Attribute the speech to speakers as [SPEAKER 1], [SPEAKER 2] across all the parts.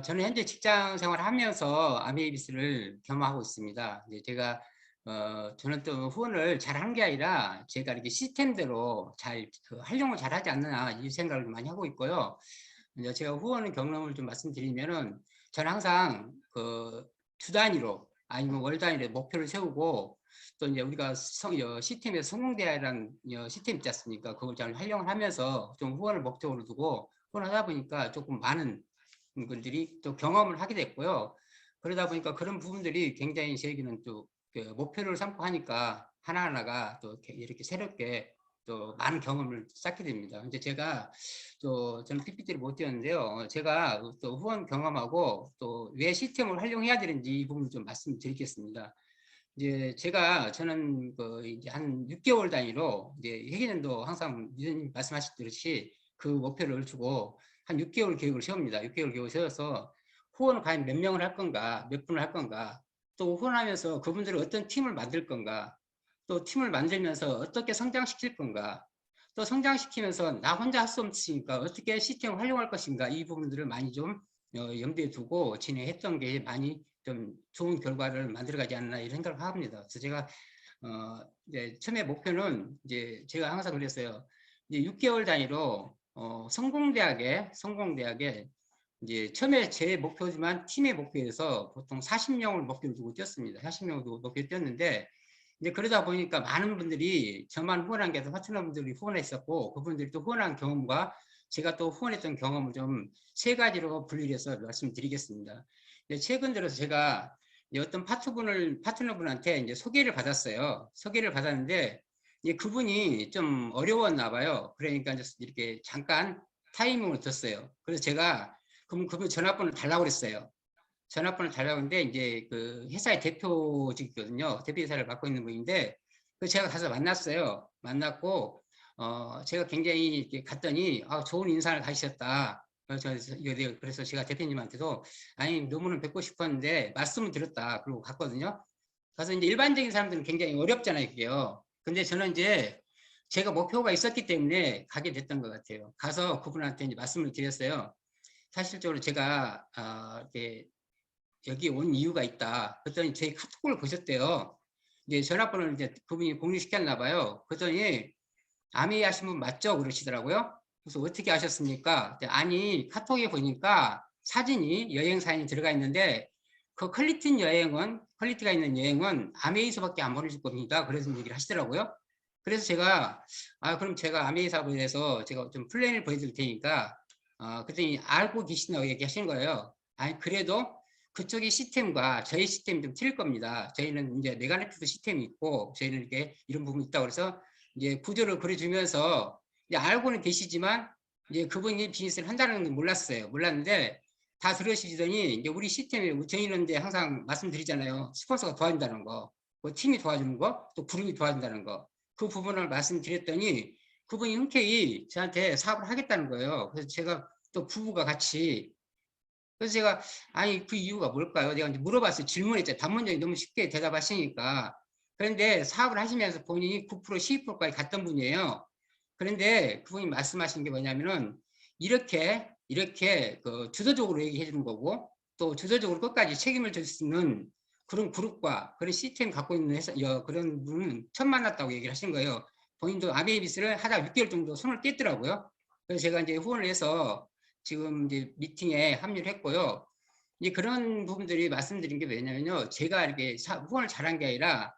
[SPEAKER 1] 저는 현재 직장 생활을 하면서 아메이비스를 겸하고 있습니다. 이제 제가 저는 또 후원을 잘 한 게 아니라 제가 이렇게 시스템대로 잘 활용을 잘 하지 않느냐 이 생각을 많이 하고 있고요. 이제 제가 후원 경험을 좀 말씀드리면은 저는 항상 주 단위로 아니면 월 단위로 목표를 세우고 또 이제 우리가 시스템에서 성공대학이라는 시스템 있지 않습니까? 그걸 잘 활용을 하면서 좀 후원을 목적으로 두고 후원하다 보니까 조금 많은 분들이 또 경험을 하게 됐고요. 그러다 보니까 그런 부분들이 굉장히 저에게는 또 목표를 삼고 하니까 하나하나가 또 이렇게 새롭게 또 많은 경험을 쌓게 됩니다. 이제 제가 또 저는 PPT를 못 띄웠는데요. 제가 또 후원 경험하고 또 왜 시스템을 활용해야 되는지 이 부분을 좀 말씀드리겠습니다. 이제 저는 이제 한 6개월 단위로 이제 회계년도 항상 위원님 말씀하셨듯이 그 목표를 주고 한 6개월 계획을 세웁니다. 6개월 계획을 세워서 후원을 과연 몇 명을 할 건가, 몇 분을 할 건가, 또 후원하면서 그분들이 어떤 팀을 만들 건가, 또 팀을 만들면서 어떻게 성장시킬 건가, 또 성장시키면서 나 혼자 할 수 없으니까 어떻게 시스템을 활용할 것인가, 이 부분들을 많이 좀 염두에 두고 진행했던 게 많이 좀 좋은 결과를 만들어가지 않나 이런 생각을 합니다. 그래서 제가 이제 처음에 목표는 이제 제가 항상 그랬어요. 이제 6개월 단위로 성공대학에 이제 처음에 제 목표지만 팀의 목표에서 보통 40명을 목표로 두고 뛰었습니다. 40명을 두고 목표를 뛰었는데 이제 그러다 보니까 많은 분들이 저만 후원한 게 아니라 파트너분들이 후원했었고 그분들이 또 후원한 경험과 제가 또 후원했던 경험을 좀 세 가지로 분리를 해서 말씀드리겠습니다. 최근 들어서 제가 어떤 파트너분한테 이제 소개를 받았어요. 소개를 받았는데 이제 그분이 좀 어려웠나 봐요. 그러니까 이렇게 잠깐 타이밍을 뒀어요. 그래서 제가 그분 전화번호를 달라고 그랬어요. 전화번호를 달라고 했는데 이제 그 회사의 대표직이거든요. 대표이사를 맡고 있는 분인데 제가 가서 만났어요. 만났고 제가 굉장히 이렇게 갔더니 좋은 인상을 가지셨다. 그래서 제가 대표님한테도 아니 너무는 뵙고 싶었는데 말씀을 드렸다. 그러고 갔거든요. 가서 이제 일반적인 사람들은 굉장히 어렵잖아요, 그게요. 근데 저는 이제 제가 목표가 있었기 때문에 가게 됐던 것 같아요. 가서 그분한테 이제 말씀을 드렸어요. 사실적으로 제가 이렇게 여기 온 이유가 있다. 그랬더니 제 카톡을 보셨대요. 이제 전화번호를 이제 그분이 공유시켰나 봐요. 그랬더니 아메이 하신 분 맞죠? 그러시더라고요. 그래서 어떻게 하셨습니까? 아니 카톡에 보니까 사진이 여행 사진이 들어가 있는데 그 퀄리티가 있는 여행은 아메이서밖에 안 보내줄 겁니다. 그래서 얘기를 하시더라고요. 그래서 제가 그럼 제가 아메이 사업에 대해서 제가 좀 플랜을 보여드릴 테니까 그랬더니 알고 계신다고 얘기하시는 거예요. 아니 그래도 그쪽의 시스템과 저희 시스템이 좀 틀릴 겁니다. 저희는 이제 메가네티드 시스템이 있고 저희는 이렇게 이런 부분이 있다고 그래서 이제 구조를 그려주면서 이제 알고는 계시지만 이제 그분이 비즈니스를 한다는 건 몰랐어요. 몰랐는데 다 들으시더니 이제 우리 시스템에 저희는 이제 항상 말씀드리잖아요. 스폰서가 도와준다는 거, 뭐 팀이 도와주는 거, 또 그룹이 도와준다는 거. 그 부분을 말씀드렸더니 그분이 흔쾌히 저한테 사업을 하겠다는 거예요. 그래서 제가 또 부부가 같이 그래서 제가 아니 그 이유가 뭘까요? 내가 이제 물어봤어요. 질문했죠. 단문적이 너무 쉽게 대답하시니까. 그런데 사업을 하시면서 본인이 9% 12%까지 갔던 분이에요. 그런데 그분이 말씀하신 게 뭐냐면은 이렇게 그 주도적으로 얘기해 주는 거고 또 주도적으로 끝까지 책임을 질 수 있는 그런 그룹과 그런 시스템 갖고 있는 회사 그런 분은 처음 만났다고 얘기를 하신 거예요. 본인도 아메이비스를 하다 6개월 정도 손을 뗐더라고요. 그래서 제가 이제 후원을 해서 지금 이제 미팅에 합류를 했고요. 이제 그런 부분들이 말씀드린 게 왜냐면요. 제가 이렇게 후원을 잘한 게 아니라,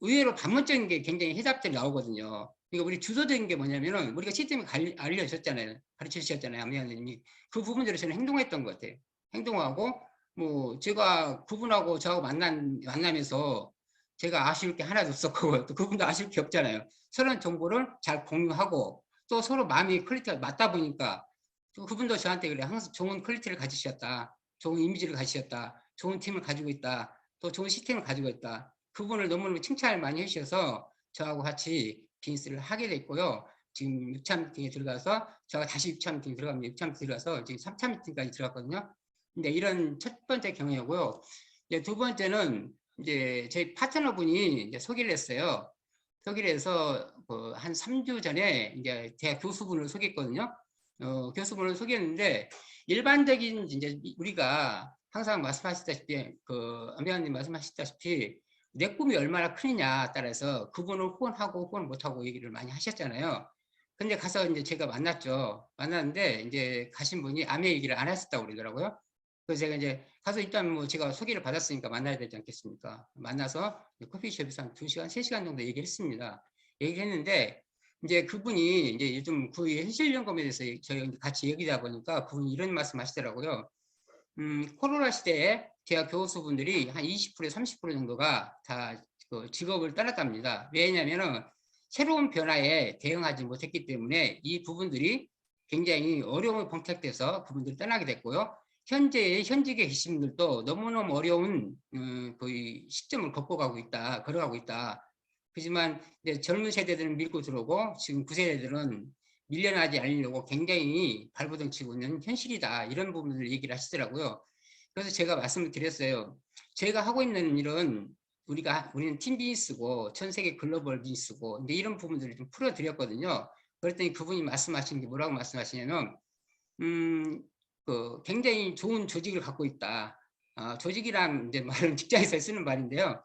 [SPEAKER 1] 의외로 반문적인 게 굉장히 해답들이 나오거든요. 그러니까 우리 주도적인 게 뭐냐면은 우리가 시스템을 알려주셨잖아요. 가르쳐 주셨잖아요. 아미아님이. 그 부분대로 저는 행동했던 것 같아요. 행동하고, 뭐, 제가 그분하고 저하고 만나면서 제가 아쉬울 게 하나도 없었고, 또 그분도 아쉬울 게 없잖아요. 서로 정보를 잘 공유하고, 또 서로 마음이 퀄리티가 맞다 보니까 그분도 저한테 그래 항상 좋은 퀄리티를 가지셨다, 좋은 이미지를 가지셨다, 좋은 팀을 가지고 있다, 또 좋은 시스템을 가지고 있다. 그분을 너무너무 칭찬을 많이 해주셔서 저하고 같이 비즈니스를 하게 됐고요. 지금 6차 미팅에 들어가서 제가 다시 6차 미팅 들어갑니다. 6차 미팅 들어가서 지금 3차 미팅까지 들어갔거든요. 근데 이런 첫 번째 경우이고요. 이제 두 번째는 이제 저희 파트너분이 이제 소개를 했어요. 소개를 해서 한 3주 전에 이제 대학 교수분을 소개했거든요. 교수분을 소개했는데 일반적인 이제 우리가 항상 말씀하시다시피 안배관님 말씀하시다시피 내 꿈이 얼마나 크느냐 따라서 그분을 후원하고 후원 못하고 얘기를 많이 하셨잖아요. 근데 가서 이제 제가 만났죠. 만났는데 이제 가신 분이 암의 얘기를 안 하셨다고 그러더라고요. 그래서 제가 이제 가서 일단 뭐 제가 소개를 받았으니까 만나야 되지 않겠습니까? 만나서 커피숍에서 한 2시간, 3시간 정도 얘기를 했습니다. 얘기를 했는데 이제 그분이 이제 요즘 그 현실 점검에 대해서 저희 같이 얘기하다 보니까 그분이 이런 말씀 하시더라고요. 코로나 시대에 대학 교수분들이 한 20%, 30% 정도가 다 그 직업을 떠났답니다. 왜냐하면은 새로운 변화에 대응하지 못했기 때문에 이 부분들이 굉장히 어려움을 봉착돼서 그분들이 떠나게 됐고요. 현재의 현직에 계신 분들도 너무너무 어려운 거의 시점을 겪어가고 있다, 걸어가고 있다. 하지만 이제 젊은 세대들은 밀고 들어오고 지금 9세대들은 밀려나지 않으려고 굉장히 발버둥 치고 있는 현실이다. 이런 부분을 얘기를 하시더라고요. 그래서 제가 말씀을 드렸어요. 제가 하고 있는 일은 우리는 팀 비즈니스고 전 세계 글로벌 비즈니스고 근데 이런 부분들을 좀 풀어드렸거든요. 그랬더니 그분이 말씀하신 게 뭐라고 말씀하시냐면 굉장히 좋은 조직을 갖고 있다. 조직이란 이제 말은 직장에서 쓰는 말인데요.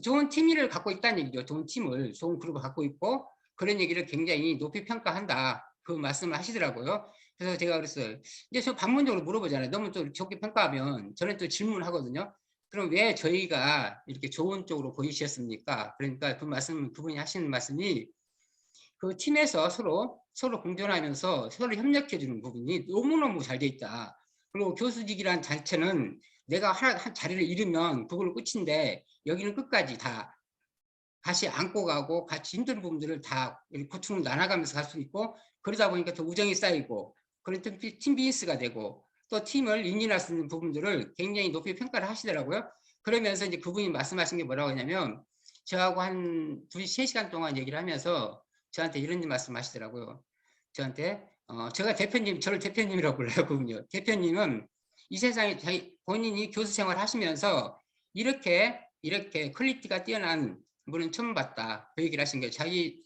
[SPEAKER 1] 좋은 팀을 갖고 있다는 얘기죠. 좋은 팀을, 좋은 그룹을 갖고 있고 그런 얘기를 굉장히 높이 평가한다. 그 말씀을 하시더라고요. 그래서 제가 그랬어요. 이제 저 반문적으로 물어보잖아요. 너무 또 좋게 평가하면 저는 또 질문하거든요. 그럼 왜 저희가 이렇게 좋은 쪽으로 보이셨습니까? 그러니까 그분이 하시는 말씀이 그 팀에서 서로 공존하면서 서로 협력해 주는 부분이 너무너무 잘 돼 있다. 그리고 교수직이란 자체는 내가 한 자리를 잃으면 그걸로 끝인데 여기는 끝까지 다 같이 안고 가고 같이 힘든 부분들을 다 고충을 나눠가면서 갈 수 있고 그러다 보니까 더 우정이 쌓이고 그런 팀 비즈니스가 되고 또 팀을 인진할 수 있는 부분들을 굉장히 높이 평가를 하시더라고요. 그러면서 이제 그분이 말씀하신 게 뭐라고 하냐면 저하고 한 3시간 동안 얘기를 하면서 저한테 이런 말씀 하시더라고요. 저한테 제가 저를 대표님이라고 불러요. 그분요. 대표님은 이 세상에 본인이 교수 생활 하시면서 이렇게 퀄리티가 뛰어난 분은 처음 봤다. 그 얘기를 하신 거예요. 자기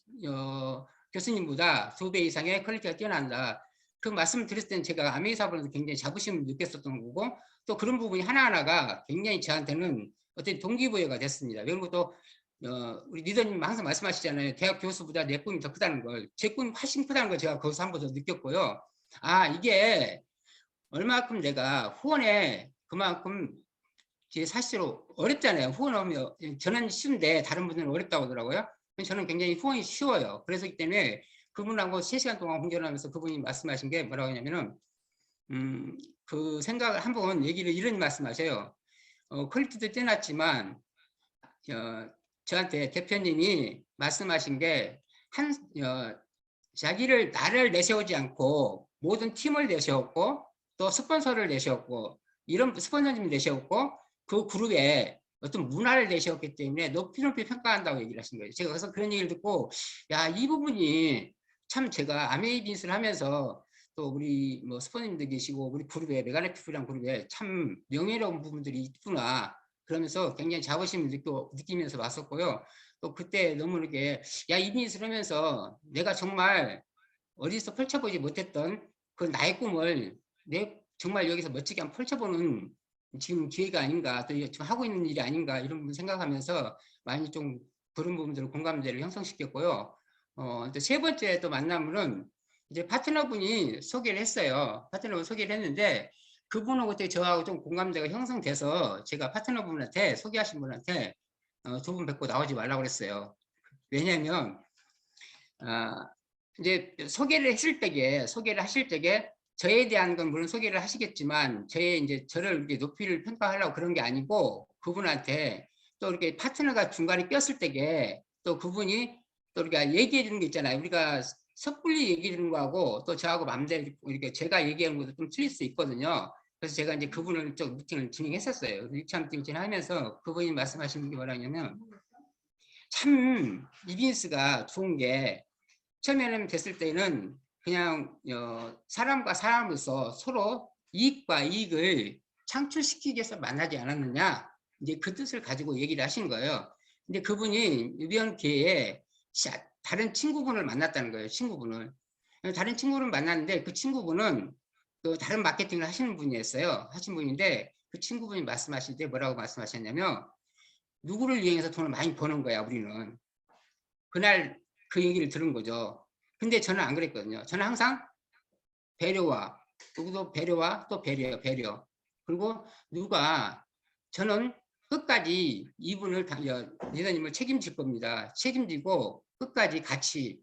[SPEAKER 1] 교수님보다 2배 이상의 퀄리티가 뛰어난다. 그 말씀을 드렸을 때는 제가 아메리카에서 굉장히 자부심을 느꼈었던 거고 또 그런 부분이 하나하나가 굉장히 저한테는 어떤 동기부여가 됐습니다. 그리고 또 우리 리더님 항상 말씀하시잖아요. 대학 교수보다 내 꿈이 더 크다는 걸. 제 꿈이 훨씬 크다는 걸 제가 거기서 한 번 더 느꼈고요. 이게 얼마큼 내가 후원에 그만큼 사실로 어렵잖아요. 후원하면 저는 쉬운데 다른 분들은 어렵다고 하더라고요. 저는 굉장히 후원이 쉬워요. 그래서 이 때문에 그분하고 3시간 동안 공존하면서 그분이 말씀하신 게 뭐라고 하냐면은 그 생각을 한번 얘기를 이런 말씀하셔요. 퀄리티도 뛰어났지만 저한테 대표님이 말씀하신 게 나를 내세우지 않고 모든 팀을 내세웠고 또 스폰서를 내세웠고 이런 스폰서님이 내세웠고 그 그룹에 어떤 문화를 내세웠기 때문에 높이 평가한다고 얘기를 하신 거예요. 제가 그래서 그런 얘기를 듣고 이 부분이 참 제가 아메이빈스를 하면서 또 우리 뭐 스폰서님도 계시고 우리 그룹에 메가네피프랑 그룹에 참 명예로운 부분들이 있구나. 그러면서 굉장히 자부심을 느끼면서 왔었고요. 또 그때 너무 이렇게 이 비즈니스를 하면서 내가 정말 어디서 펼쳐보지 못했던 그 나의 꿈을 정말 여기서 멋지게 한번 펼쳐보는 지금 기회가 아닌가 또 지금 하고 있는 일이 아닌가 이런 부분 생각하면서 많이 좀 그런 부분들을 공감대를 형성시켰고요. 또 세 번째 또 만남은 이제 파트너분이 소개를 했어요. 파트너분 소개를 했는데 그분하고 그때 저하고 좀 공감대가 형성돼서 제가 파트너분한테 소개하신 분한테 2분 뵙고 나오지 말라고 그랬어요. 왜냐하면 이제 소개를 하실 때에 저에 대한 건 물론 소개를 하시겠지만 저를 이렇게 높이를 평가하려고 그런 게 아니고 그분한테 또 이렇게 파트너가 중간에 꼈을 때에 또 그분이 또 우리가 얘기해 주는 게 있잖아요. 우리가 섣불리 얘기해 주는 거하고 또 저하고 마음대로 이렇게 제가 얘기하는 것도 좀 틀릴 수 있거든요. 그래서 제가 이제 그분을 좀 미팅을 진행했었어요. 유치원 미팅 진행하면서 그분이 말씀하시는 게 뭐라냐면 참 이비인스가 좋은 게 처음에는 됐을 때는 그냥 사람과 사람으로서 서로 이익과 이익을 창출시키기 위해서 만나지 않았느냐 이제 그 뜻을 가지고 얘기를 하신 거예요. 근데 그분이 우연히 기회에 다른 친구분을 만났다는 거예요. 친구분을. 다른 친구를 만났는데 그 친구분은 또 다른 마케팅을 하시는 분이었어요. 하신 분인데 그 친구분이 말씀하실 때 뭐라고 말씀하셨냐면 누구를 이용해서 돈을 많이 버는 거야 우리는. 그날 그 얘기를 들은 거죠. 근데 저는 안 그랬거든요. 저는 항상 배려와 누구도 배려와 또 배려 그리고 누가 저는 끝까지 이분을 리더님을 책임질 겁니다. 책임지고 끝까지 같이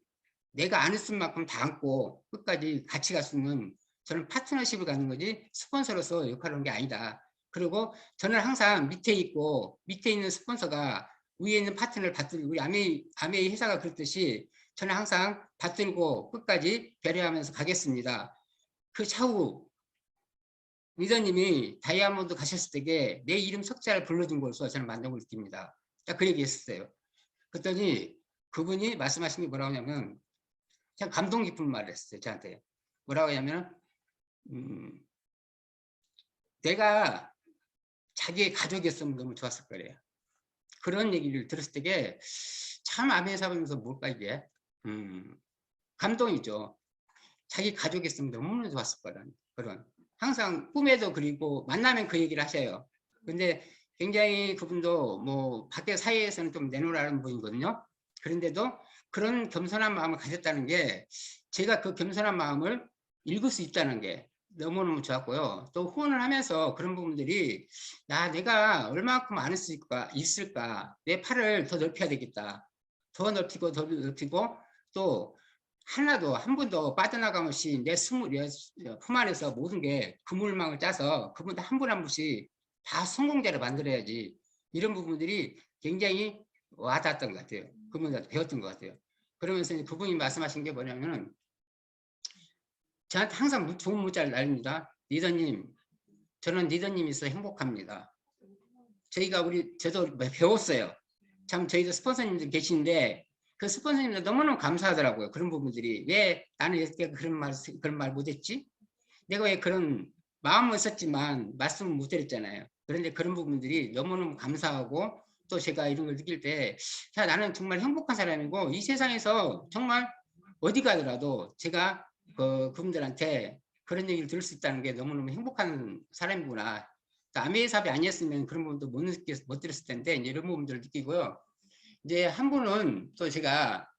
[SPEAKER 1] 내가 안을 쓴 만큼 다 안고 끝까지 같이 갔으면 저는 파트너십을 갖는 거지 스폰서로서 역할을 하는 게 아니다. 그리고 저는 항상 밑에 있고 밑에 있는 스폰서가 위에 있는 파트너를 받들고 우리 아메이 회사가 그랬듯이 저는 항상 받들고 끝까지 배려하면서 가겠습니다. 그 차후 리더님이 다이아몬드 가셨을 때에 내 이름 석자를 불러준 것으로 저는 만족을 느낍니다. 딱 그 얘기 했었어요. 그랬더니 그분이 말씀하신 게 뭐라고 하냐면 참 감동 깊은 말을 했어요. 저한테. 뭐라고 하냐면 내가 자기의 가족이었으면 너무 좋았을 거래요. 그런 얘기를 들었을 때에 참 아메사 보면서 뭘까 이게 감동이죠. 자기 가족이었으면 너무너무 좋았을 거라는 그런 항상 꿈에도 그리고 만나면 그 얘기를 하셔요. 근데 굉장히 그분도 뭐 밖에 사회에서는 좀 내놓으라는 분이거든요. 그런데도 그런 겸손한 마음을 가졌다는 게 제가 그 겸손한 마음을 읽을 수 있다는 게 너무너무 좋았고요. 또 후원을 하면서 그런 부분들이 야 내가 얼마만큼 안 있을까 내 팔을 더 넓혀야 되겠다. 더 넓히고 더 넓히고 또 하나도 한 번도 빠져나감없이 내 품 안에서 모든 게 그물망을 짜서 그분들 한 분 한 분씩 다 성공자를 만들어야지 이런 부분들이 굉장히 와닿았던 것 같아요. 그분들 배웠던 것 같아요. 그러면서 그분이 말씀하신 게 뭐냐면은 저한테 항상 좋은 문자를 날립니다. 리더님, 저는 리더님이 있어 행복합니다. 저도 배웠어요. 참 저희도 스폰서님들 계신데 그 스폰서님들 너무너무 감사하더라고요. 그런 부분들이 왜 나는 이렇게 그런 말 못했지? 내가 왜 그런 마음은 썼지만 말씀을 못 드렸잖아요. 그런데 그런 부분들이 너무너무 감사하고 또 제가 이런 걸 느낄 때 야, 나는 정말 행복한 사람이고 이 세상에서 정말 어디 가더라도 제가 그분들한테 그런 얘기를 들을 수 있다는 게 너무너무 행복한 사람이구나. 아메이 사업이 아니었으면 그런 부분도 못 들었을 텐데 이런 부분들을 느끼고요. 이제 한 분은 또 제가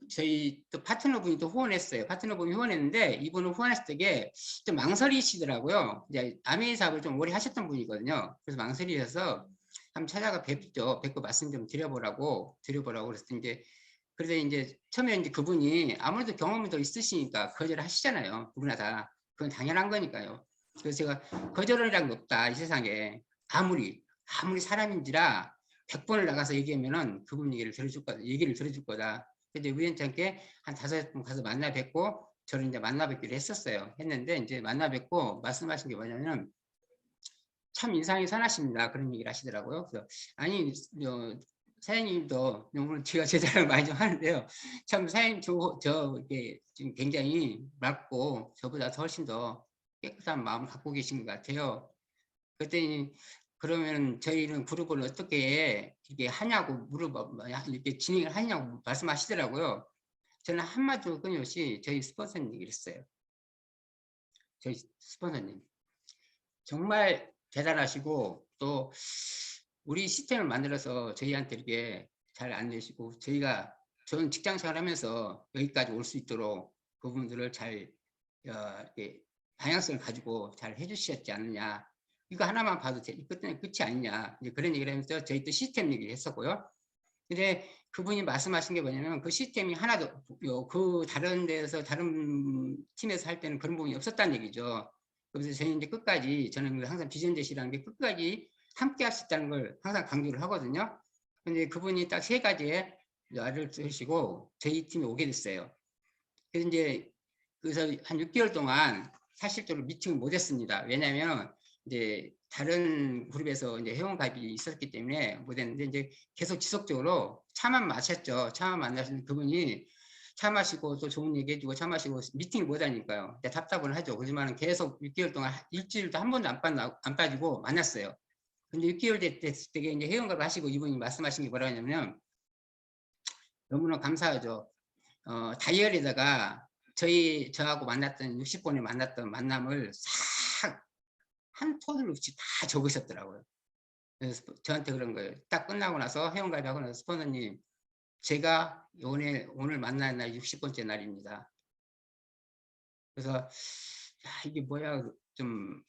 [SPEAKER 1] 저희 또 파트너분이 또 후원했어요. 파트너분이 후원했는데 이분은 후원했을 때에 좀 망설이시더라고요. 이제 아메이 사업을 좀 오래 하셨던 분이거든요. 그래서 망설이셔서 한번 찾아가 뵙고 말씀 좀 드려보라고 그래서 그래서 이제 처음에 이제 그분이 아무래도 경험이 더 있으시니까 거절을 하시잖아요. 누구나 다. 그건 당연한 거니까요. 그래서 제가 거절이란 게 없다 이 세상에 아무리 사람인지라 100번을 나가서 얘기하면은 그분 얘기를 들어줄 거다. 근데 우연찮게 한 5분 가서 만나 뵙고 저를 이제 만나 뵙기로 했는데 이제 만나 뵙고 말씀하신 게 뭐냐면 참 인상이 선하십니다. 그런 얘기를 하시더라고요. 그래서 아니 사장님도 오늘 제가 제 자랑을 많이 좀 하는데요. 참 사장님 이게 지금 굉장히 맑고 저보다 훨씬 더 깨끗한 마음을 갖고 계신 것 같아요. 그랬더니 그러면 저희는 그룹을 어떻게 이게 하냐고 이렇게 진행을 하냐고 말씀하시더라고요. 저는 한마디도 끊임없이 저희 스폰서님 얘기를 했어요. 저희 스폰서님 정말 대단하시고 또 우리 시스템을 만들어서 저희한테 이렇게 잘 안내시고 저는 직장 생활하면서 여기까지 올 수 있도록 그분들을 잘 이렇게 방향성을 가지고 잘 해주셨지 않느냐. 이거 하나만 봐도 끝이 아니냐. 이제 그런 얘기를 하면서 저희 또 시스템 얘기를 했었고요. 근데 그분이 말씀하신 게 뭐냐면 그 시스템이 하나도 다른 데서 다른 팀에서 할 때는 그런 부분이 없었다는 얘기죠. 그래서 저희는 이제 끝까지 저는 항상 비전 제시라는 게 끝까지 함께 할 수 있다는 걸 항상 강조를 하거든요. 근데 그분이 딱 3가지의 말을 들으시고 저희 팀에 오게 됐어요. 그래서 한 6개월 동안 사실적으로 미팅을 못 했습니다. 왜냐하면 이제 다른 그룹에서 이제 회원가입이 있었기 때문에 못했는데 이제 계속 지속적으로 차만 마셨죠. 차만 만나신 그분이 차 마시고 또 좋은 얘기 해주고 차 마시고 미팅을 못 하니까요. 답답은 하죠. 그렇지만 계속 6개월 동안 일주일도 한 번도 안 빠지고 만났어요. 근데 6개월 됐을 때 이제 회원가입 하시고 이분이 말씀하신 게 뭐라냐면 너무나 감사하죠. 다이어리에다가 저하고 만났던 60번에 만났던 만남을 싹 한 톤을 없이 다 적으셨더라고요. 그래서 저한테 그런 거예요. 딱 끝나고 나서 회원가입하고 나서 스폰서님, 제가 오늘 만난 날 60번째 날입니다. 그래서 야, 이게 뭐야 좀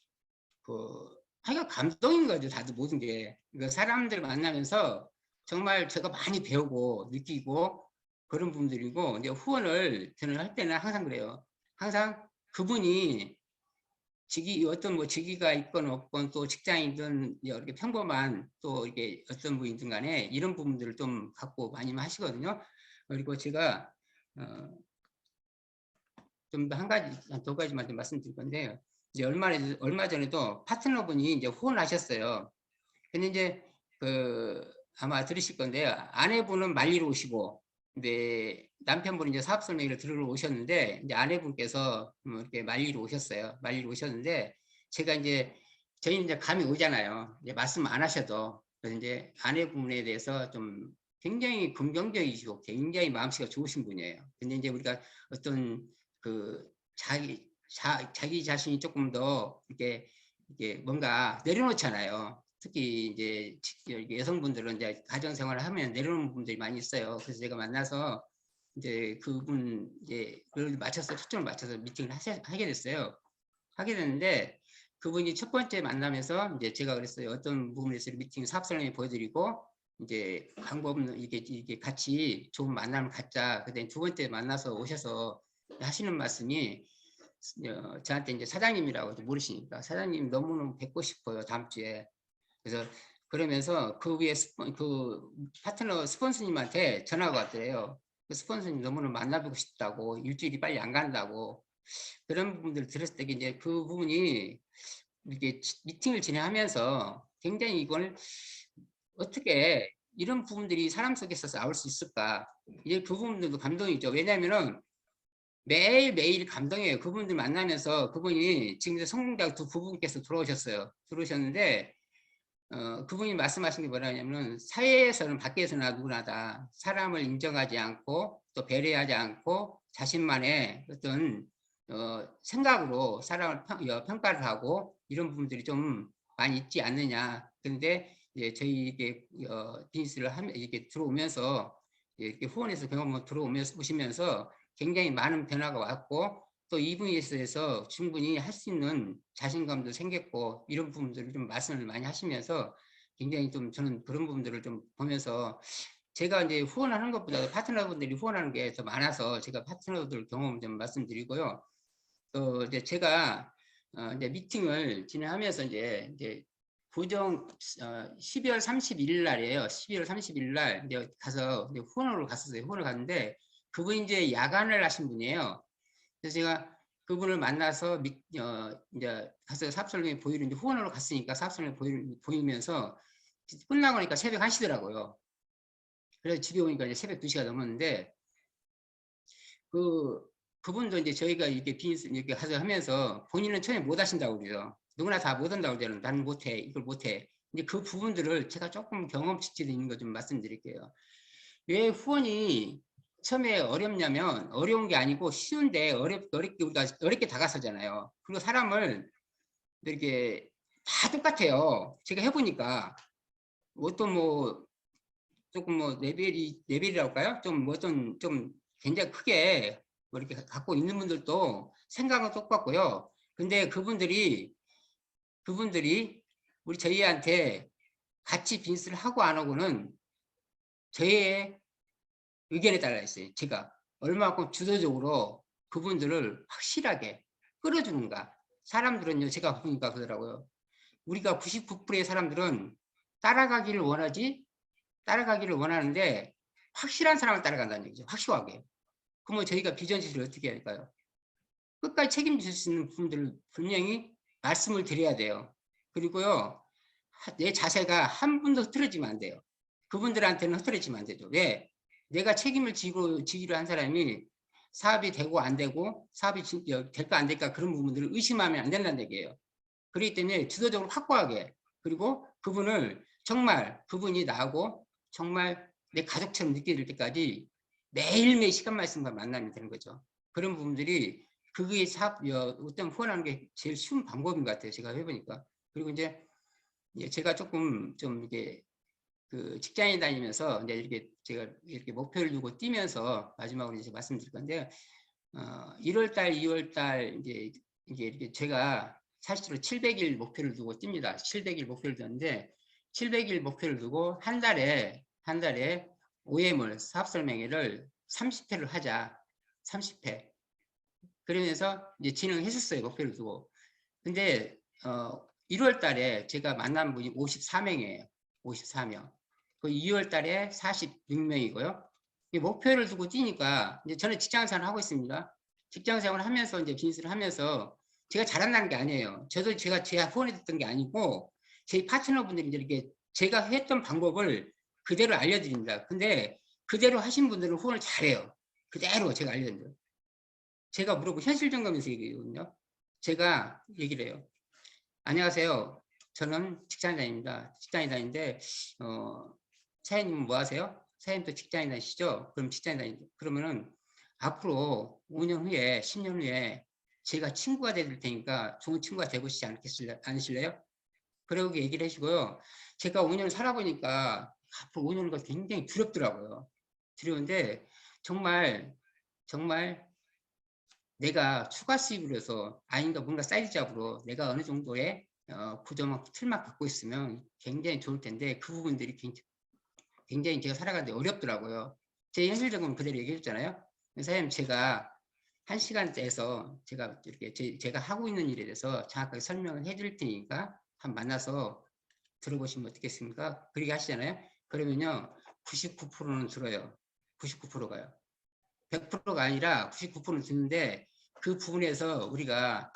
[SPEAKER 1] 하여간 감동인 거죠. 다들 모든 게. 그러니까 사람들 만나면서 정말 제가 많이 배우고 느끼고 그런 분들이고, 이제 후원을 저는 할 때는 항상 그래요. 항상 그분이 어떤 뭐 직위가 있건 없건 또 직장이든 이렇게 평범한 또 이게 어떤 분이든 간에 이런 부분들을 좀 갖고 많이 하시거든요. 그리고 제가 좀 더 한 두 가지만 좀 말씀드릴 건데요. 이제 얼마 전에도 파트너분이 이제 후원하셨어요. 근데 이제 아마 들으실 건데요. 아내분은 말리러 오시고, 근데 남편분이 이제 사업 설명회를 들으러 오셨는데, 이제 아내분께서 이렇게 말리러 오셨어요. 말리러 오셨는데, 제가 이제 저희는 이제 감이 오잖아요. 이제 말씀 안 하셔도. 그래서 이제 아내분에 대해서 좀 굉장히 긍정적이시고 굉장히 마음씨가 좋으신 분이에요. 근데 이제 우리가 어떤 자기 자신이 조금 더 이게 뭔가 내려놓잖아요. 특히 이제 여성분들은 이제 가정생활을 하면 내려놓는 분들이 많이 있어요. 그래서 제가 만나서 이제 그분 이제 그걸 맞춰서 초점을 맞춰서 미팅을 하게 됐어요. 하게 됐는데 그분이 첫 번째 만나면서 이제 제가 그랬어요. 어떤 부분에서 미팅 사업 설명회 보여드리고 이제 방법 이게 같이 좋은 만남을 갖자. 그다음에 두 번째 만나서 오셔서 하시는 말씀이 저한테 이제 사장님이라고 모르시니까 사장님 너무너무 뵙고 싶어요. 다음 주에. 그래서 그러면서 그 위에 그 파트너 스폰서님한테 전화가 왔더래요. 그 스폰서님 너무너무 만나보고 싶다고, 일주일이 빨리 안 간다고. 그런 부분들을 들었을 때 이제 그 부분이 이렇게 미팅을 진행하면서 굉장히 이걸 어떻게 이런 부분들이 사람 속에서 나올 수 있을까. 이제 그 부분들도 감동이죠. 왜냐하면은 매일매일 감동이에요. 그분들 만나면서 그분이 지금 성공대학 두 부분께서 들어오셨는데 그분이 말씀하신 게 뭐냐면 사회에서는 밖에서나 누구나 다 사람을 인정하지 않고 또 배려하지 않고 자신만의 어떤 생각으로 사람을 평가를 하고 이런 부분들이 좀 많이 있지 않느냐. 그런데 이제 저희 이게 비즈니스를 하면 이렇게 들어오면서 이렇게 후원해서 경험을 오시면서 굉장히 많은 변화가 왔고 또 이분에 대해서 충분히 할 수 있는 자신감도 생겼고 이런 부분들을 좀 말씀을 많이 하시면서 굉장히 좀 저는 그런 부분들을 좀 보면서 제가 이제 후원하는 것보다 파트너분들이 후원하는 게 더 많아서 제가 파트너들 경험 좀 말씀드리고요. 또 이제 제가 이제 미팅을 진행하면서 이제 고정 12월 31일 날이에요. 12월 31일 날 이제 가서 이제 후원을 갔었어요. 후원을 갔는데 그분이 이제 야간을 하신 분이에요. 그래서 제가 그분을 만나서 이제 가서 사업설명회 보이는 이제 후원으로 갔으니까 사업설명회 보이면서 끝나고 나니까 새벽 1시더라고요. 그래서 집에 오니까 이제 새벽 2시가 넘었는데 그분도 이제 저희가 이렇게 비즈니스 이렇게 하면서 본인은 처음에 못 하신다고 그래요. 누구나 다 못 한다고 그러잖아요. 나는 못해. 이걸 못해. 이제 그 부분들을 제가 조금 경험치도 있는 거 좀 말씀드릴게요. 왜 후원이 처음에 어렵냐면 어려운 게 아니고 쉬운데 어렵게 우리가 어렵게 다가서잖아요. 그리고 사람을 이렇게 다 똑같아요. 제가 해보니까 어떤 뭐 조금 뭐 레벨이라고 할까요? 좀 어떤 좀 굉장히 크게 뭐 이렇게 갖고 있는 분들도 생각은 똑같고요. 근데 그분들이 우리 저희한테 같이 비즈니스를 하고 안 하고는 저희의 의견에 따라 있어요. 제가 얼마만큼 주도적으로 그분들을 확실하게 끌어주는가. 사람들은요, 제가 보니까 그러더라고요. 우리가 99%의 사람들은 따라가기를 원하는데 확실한 사람을 따라간다는 얘기죠. 확실하게. 그러면 저희가 비전지를 어떻게 해야 할까요? 끝까지 책임질 수 있는 부분들을 분명히 말씀을 드려야 돼요. 그리고요, 내 자세가 한 분도 흐트러지면 안 돼요. 그분들한테는 흐트러지면 안 되죠. 왜? 내가 책임을 지기로 한 사람이 사업이 되고 안 되고 사업이 될까 안 될까 그런 부분들을 의심하면 안 된다는 얘기예요. 그렇기 때문에 주도적으로 확고하게 그리고 그분을 정말 그분이 나하고 정말 내 가족처럼 느껴질 때까지 매일매일 시간 말씀과 만나면 되는 거죠. 그런 부분들이 그게 어떤 후원하는 게 제일 쉬운 방법인 것 같아요. 제가 해보니까. 그리고 이제 제가 조금 좀 이게 그 직장에 다니면서 이제 이렇게 제가 이렇게 목표를 두고 뛰면서 마지막으로 이제 말씀드릴 건데 1월달, 2월달 이제 이렇게 제가 사실은 700일 목표를 두고 뜁니다. 700일 목표를 두는데 700일 목표를 두고 한 달에 OM을 사업설명회를 30회를 하자. 30회. 그러면서 이제 진행했었어요. 목표를 두고. 근데 1월 달에 제가 만난 분이 54명이에요. 54명. 그 2월 달에 46명이고요. 목표를 두고 뛰니까 이제 저는 직장생활을 하고 있습니다. 직장생활을 하면서 이제 비즈니스를 하면서 제가 잘한다는 게 아니에요. 저도 제가 후원이 됐던 게 아니고 제 파트너분들이 이제 이렇게 제가 했던 방법을 그대로 알려드립니다. 근데 그대로 하신 분들은 후원을 잘해요. 그대로 제가 알려드려요. 제가 물어보고 현실 점검에서 얘기거든요. 제가 얘기를 해요. 안녕하세요. 저는 직장에 다닙니다. 직장에 다니는데 사장님은 뭐 하세요? 사장님도 직장에 다니시죠? 그럼 직장에 다니죠. 그러면은 앞으로 5년 후에 10년 후에 제가 친구가 될 테니까 좋은 친구가 되보시지 않으실래요? 그러고 얘기를 하시고요. 제가 5년을 살아보니까 앞으로 5년이 굉장히 두렵더라고요. 두려운데 정말 내가 추가 수입을 해서 아닌가 뭔가 사이드 잡으로 내가 어느 정도의 구조만 틀만 갖고 있으면 굉장히 좋을 텐데 그 부분들이 굉장히 제가 살아가는데 어렵더라고요. 제 현실적으로 그대로 얘기했잖아요. 선생님 제가 1시간 내서 제가 이렇게 제가 하고 있는 일에 대해서 정확하게 설명을 해드릴 테니까 한번 만나서 들어보시면 어떻겠습니까? 그렇게 하시잖아요. 그러면요 99%는 들어요. 99%가요. 100%가 아니라 99%는 듣는데 그 부분에서 우리가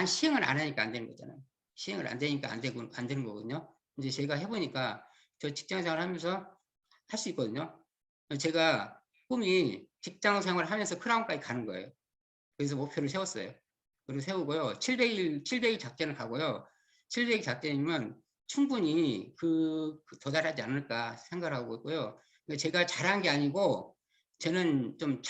[SPEAKER 1] 시행을 안 하니까 안 되는 거잖아요. 시행을 안 되니까 안 되는 거거든요. 이제 제가 해보니까 저 직장 생활 하면서 할 수 있거든요. 제가 꿈이 직장 생활 하면서 크라운까지 가는 거예요. 그래서 목표를 세웠어요. 그리고 세우고요. 700일 작전을 가고요. 700일 작전이면 충분히 도달하지 않을까 생각하고 있고요. 제가 잘한 게 아니고 저는 좀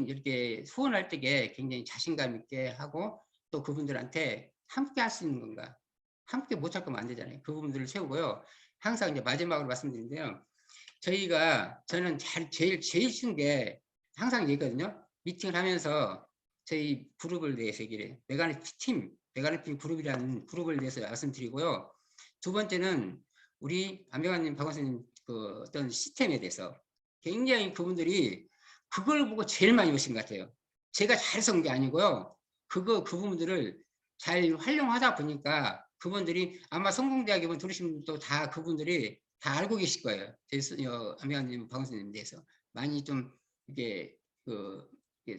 [SPEAKER 1] 이렇게 후원할 때에 굉장히 자신감 있게 하고 또 그분들한테 함께 할 수 있는 건가. 함께 못할 거면 안 되잖아요. 그 부분들을 세우고요. 항상 이제 마지막으로 말씀드리는데요. 저는 제일 쉬운 게 항상 얘기거든요. 미팅을 하면서 저희 그룹을 대해서 얘기를 해요. 메가네팀 그룹이라는 그룹을 대해서 말씀드리고요. 두 번째는 우리 안병환님, 박원순님 그 어떤 시스템에 대해서 굉장히 그분들이 그걸 보고 제일 많이 오신 것 같아요. 제가 잘해서 온 게 아니고요. 그 부분들을 잘 활용하다 보니까 그분들이 아마 성공대학에 들으신 분도 다 그분들이 다 알고 계실 거예요. 안병환님, 박원순님 대해서 많이 좀 이게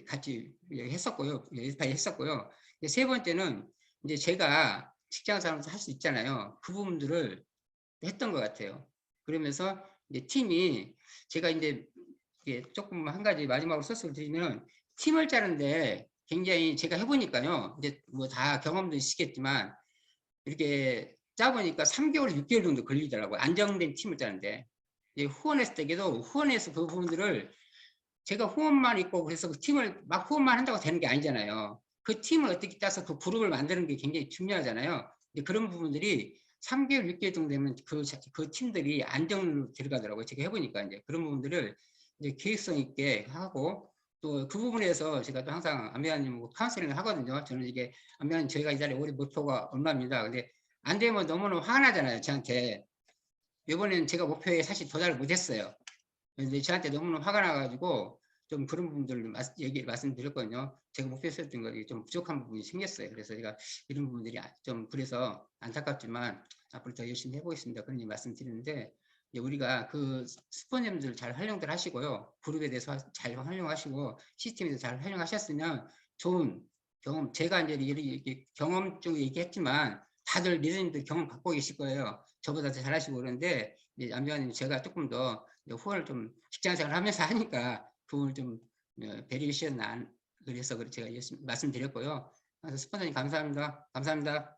[SPEAKER 1] 같이 했었고요. 했었고요. 세 번째는 이제 제가 직장 생활에서 할 수 있잖아요. 그 부분들을 했던 것 같아요. 그러면서 이제 팀이 제가 이제 조금 한 가지 마지막으로 소스를 드리면 팀을 짜는데 굉장히 제가 해보니까요. 이제 뭐 다 경험도 있으시겠지만 이렇게 짜보니까 3개월, 6개월 정도 걸리더라고요. 안정된 팀을 짜는데. 후원했을 때도 후원해서 그 부분들을 제가 후원만 있고 그래서 그 팀을 막 후원만 한다고 되는 게 아니잖아요. 그 팀을 어떻게 짜서 그 그룹을 만드는 게 굉장히 중요하잖아요. 그런 부분들이 3개월, 6개월 정도 되면 그 팀들이 안정으로 들어가더라고요. 제가 해보니까 이제 그런 부분들을 이제 계획성 있게 하고 또 그 부분에서 제가 또 항상 안배아님하고 카운셀링을 하거든요. 저는 이게 안배아님 저희가 이 자리에 올해 목표가 얼마입니다. 근데 안 되면 너무너무 화가 나잖아요. 저한테. 이번에는 제가 목표에 사실 도달을 못했어요. 근데 저한테 너무너무 화가 나가지고 좀 그런 부분들을 말씀드렸거든요. 제가 목표 세웠던 것이 좀 부족한 부분이 생겼어요. 그래서 제가 이런 부분들이 좀 그래서 안타깝지만 앞으로 더 열심히 해보겠습니다. 그런 말씀드리는데 우리가 그 스폰서님들 잘 활용들 하시고요. 그룹에 대해서 잘 활용하시고 시스템에서 잘 활용하셨으면 좋은 경험, 제가 이제 이렇게 경험 중에 얘기했지만 다들 리더님들 경험 갖고 계실 거예요. 저보다 더 잘하시고 그러는데 안병환님 제가 조금 더 후원을 좀 직장생활 하면서 하니까 그걸 좀 베리에이션 그래서 제가 말씀드렸고요. 그래서 스폰서님 감사합니다. 감사합니다.